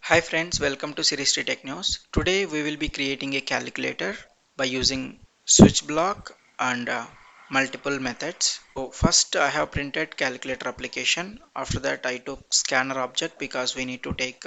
Hi friends, welcome to Series Tech News. Today we will be creating a calculator by using switch block and multiple methods. So first I have printed calculator application. After that I took scanner object because we need to take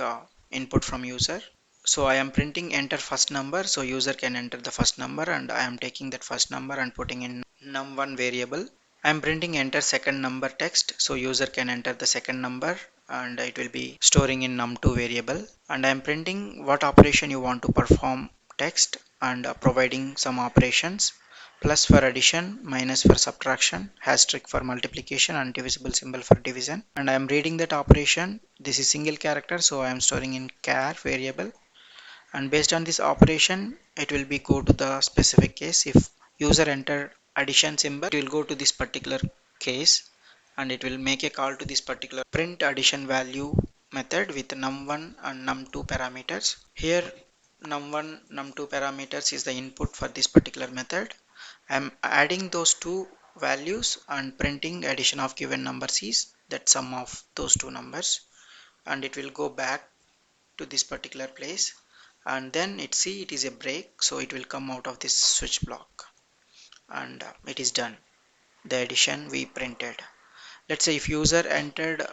input from user. So I am printing enter first number so user can enter the first number, and I am taking that first number and putting in num1 variable. I am printing enter second number text so user can enter the second number, and it will be storing in num2 variable. And I am printing what operation you want to perform text, and providing some operations: plus for addition, minus for subtraction, asterisk for multiplication, and divisible symbol for division. And I am reading that operation. This is single character so I am storing in char variable, and based on this operation it will be go to the specific case. If user enter addition symbol, it will go to this particular case, and it will make a call to this particular print addition value method with num1 and num2 parameters. Here num1 num2 parameters is the input for this particular method. I am adding those two values and printing addition of given numbers is that sum of those two numbers, and it will go back to this particular place. And then it is a break, so it will come out of this switch block, and it is done. The addition we printed. Let's say if user entered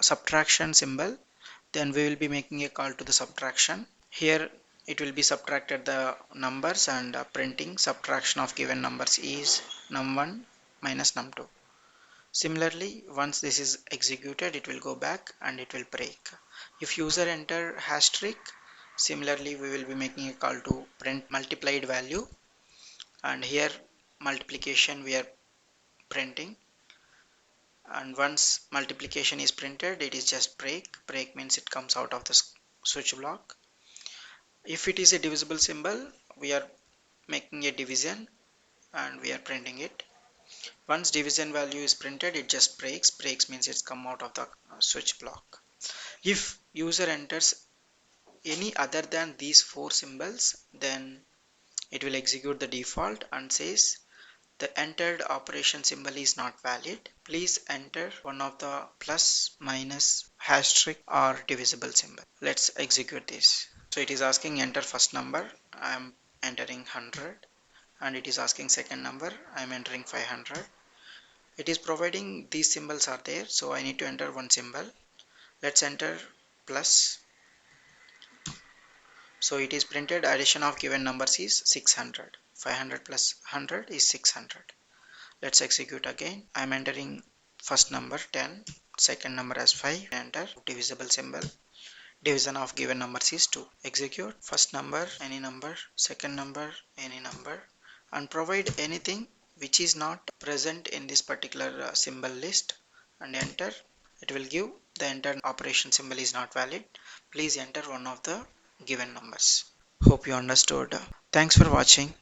subtraction symbol, then we will be making a call to the subtraction. Here it will be subtracted the numbers, and printing subtraction of given numbers is num1 minus num2. Similarly, once this is executed, it will go back and it will break. If user enter asterisk, similarly we will be making a call to print multiplied value, and here multiplication we are printing. And once multiplication is printed, it is just break means it comes out of the switch block. If it is a divisible symbol, we are making a division and we are printing it. Once division value is printed, it just breaks means it's come out of the switch block. If user enters any other than these four symbols, then it will execute the default and says the entered operation symbol is not valid. Please enter one of the plus, minus, asterisk or divisible symbol. Let's execute this. So it is asking enter first number. I am entering 100, and it is asking second number. I am entering 500. It is providing these symbols are there, so I need to enter one symbol. Let's enter plus. So it is printed addition of given numbers is 600. 500 plus 100 is 600. Let's execute again. I am entering first number 10, second number as 5. Enter divisible symbol. Division of given numbers is 2. Execute first number any number, second number any number, and provide anything which is not present in this particular symbol list, and enter. It will give the entered operation symbol is not valid. Please enter one of the given numbers. Hope you understood. Thanks for watching.